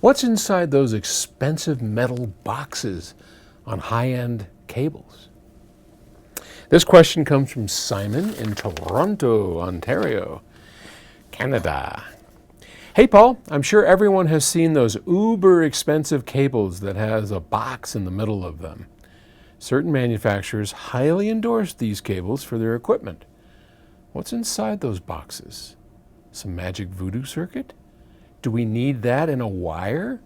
What's inside those expensive metal boxes on high-end cables? This question comes from Simon in Toronto, Ontario, Canada. Hey Paul, I'm sure everyone has seen those uber expensive cables that has a box in the middle of them. Certain manufacturers highly endorse these cables for their equipment. What's inside those boxes? Some magic voodoo circuit? Do we need that in a wire?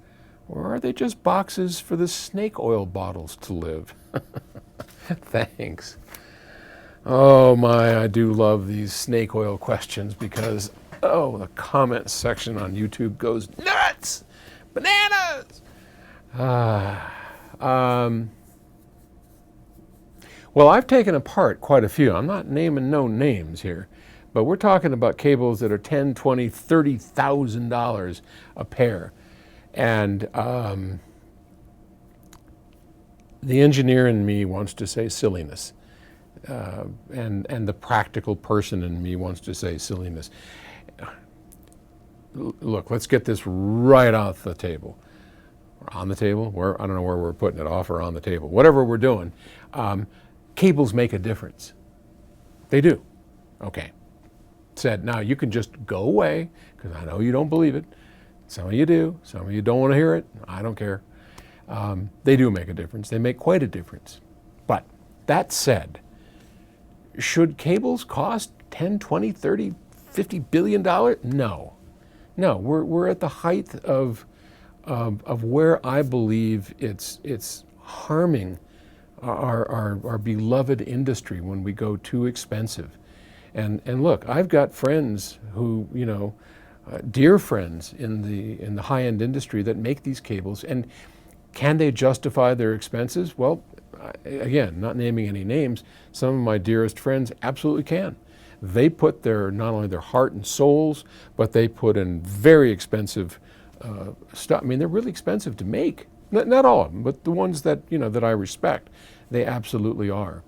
Or are they just boxes for the snake oil bottles to live? Thanks. Oh my, I do love these snake oil questions because, the comment section on YouTube goes nuts! Bananas! Well, I've taken apart quite a few. I'm not naming no names here, but we're talking about cables that are $10, $20, $30,000 a pair. And the engineer in me wants to say silliness. And the practical person in me wants to say silliness. Look, let's get this right off the table. On the table? I don't know where we're putting it, off or on the table. Whatever we're doing, cables make a difference. They do. Okay. Said, now you can just go away, because I know you don't believe it. Some of you do. Some of you don't want to hear it. I don't care. They do make a difference. They make quite a difference. But that said, should cables cost 10, 20, 30, 50 billion dollars? No. No, we're at the height of where I believe it's harming our beloved industry when we go too expensive. And look, I've got friends who, dear friends in the high-end industry that make these cables, and can they justify their expenses? Well, again, not naming any names, some of my dearest friends absolutely can. They put not only their heart and souls, but they put in very expensive stuff. I mean, they're really expensive to make. Not all of them, but the ones that, that I respect, they absolutely are.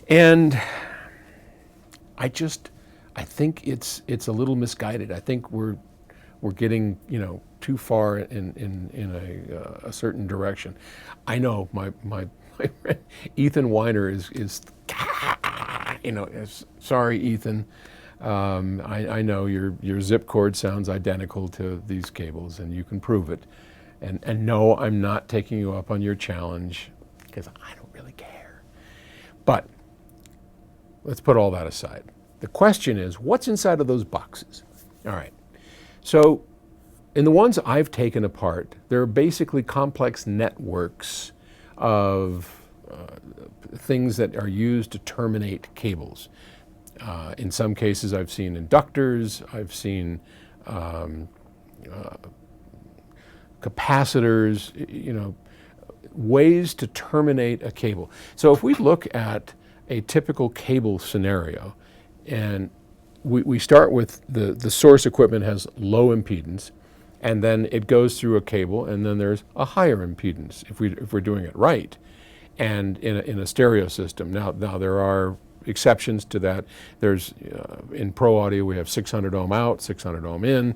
And I think it's a little misguided. I think we're getting, too far in a certain direction. I know my friend Ethan Weiner is sorry, Ethan. I know your zip cord sounds identical to these cables, and you can prove it. And no, I'm not taking you up on your challenge, because I don't really care. But let's put all that aside. The question is, what's inside of those boxes? All right. So in the ones I've taken apart, there are basically complex networks of things that are used to terminate cables. In some cases, I've seen inductors, I've seen capacitors, ways to terminate a cable. So if we look at a typical cable scenario, and we start with the source equipment has low impedance, and then it goes through a cable, and then there's a higher impedance if we're doing it right, and in a stereo system. Now there are exceptions to that. There's in pro audio we have 600 ohm out, 600 ohm in,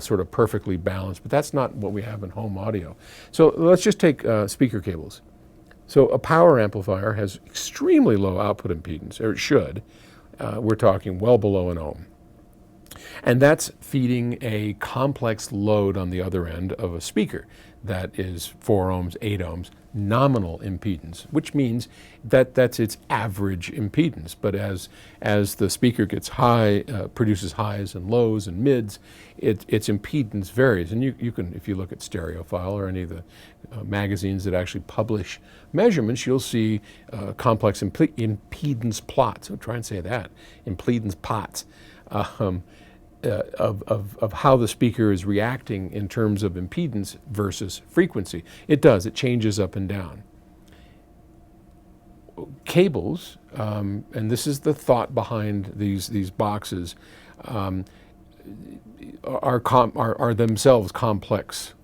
sort of perfectly balanced, but that's not what we have in home audio. So let's just take speaker cables. So a power amplifier has extremely low output impedance, or it should. We're talking well below an ohm. And that's feeding a complex load on the other end of a speaker that is 4 ohms, 8 ohms, nominal impedance, which means that that's its average impedance. But as the speaker gets high, produces highs and lows and mids, its impedance varies. And you can, if you look at Stereophile or any of the magazines that actually publish measurements, you'll see complex impedance plots. So try and say that, impedance plots. Of how the speaker is reacting in terms of impedance versus frequency. It does, it changes up and down. Cables, and this is the thought behind these boxes, are themselves complex,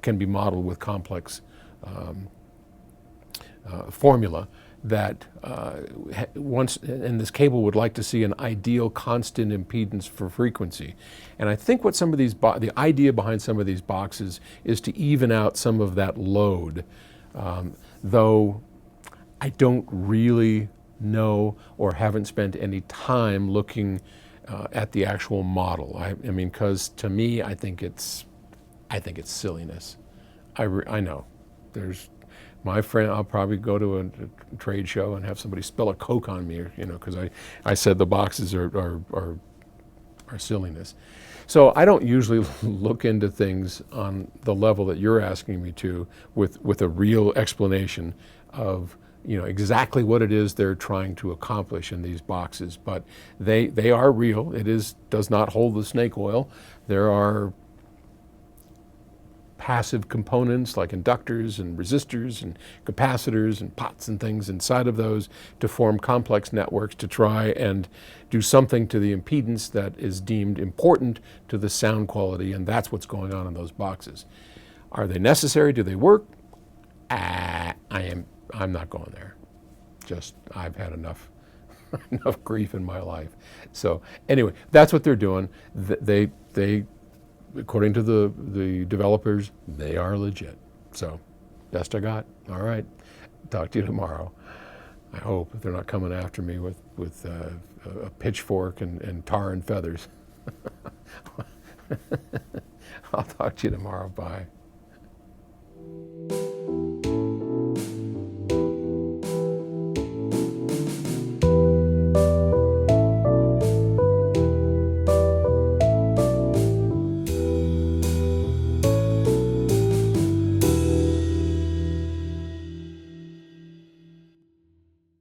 can be modeled with complex formula that once, and this cable would like to see an ideal constant impedance for frequency. And I think what some of these, the idea behind some of these boxes is to even out some of that load, though I don't really know or haven't spent any time looking at the actual model. I mean, because to me, I think it's silliness. I know. There's my friend. I'll probably go to a trade show and have somebody spill a Coke on me, because I said the boxes are silliness. So I don't usually look into things on the level that you're asking me to, with a real explanation of exactly what it is they're trying to accomplish in these boxes. But they are real. Does not hold the snake oil. There are passive components like inductors and resistors and capacitors and pots and things inside of those to form complex networks to try and do something to the impedance that is deemed important to the sound quality, and that's what's going on in those boxes. Are they necessary? Do they work? I'm not going there. I've had enough grief in my life. So anyway, that's what they're doing. They according to the developers, they are legit. So best I got. All right. Talk to you tomorrow. I hope they're not coming after me with a pitchfork and tar and feathers. I'll talk to you tomorrow. Bye.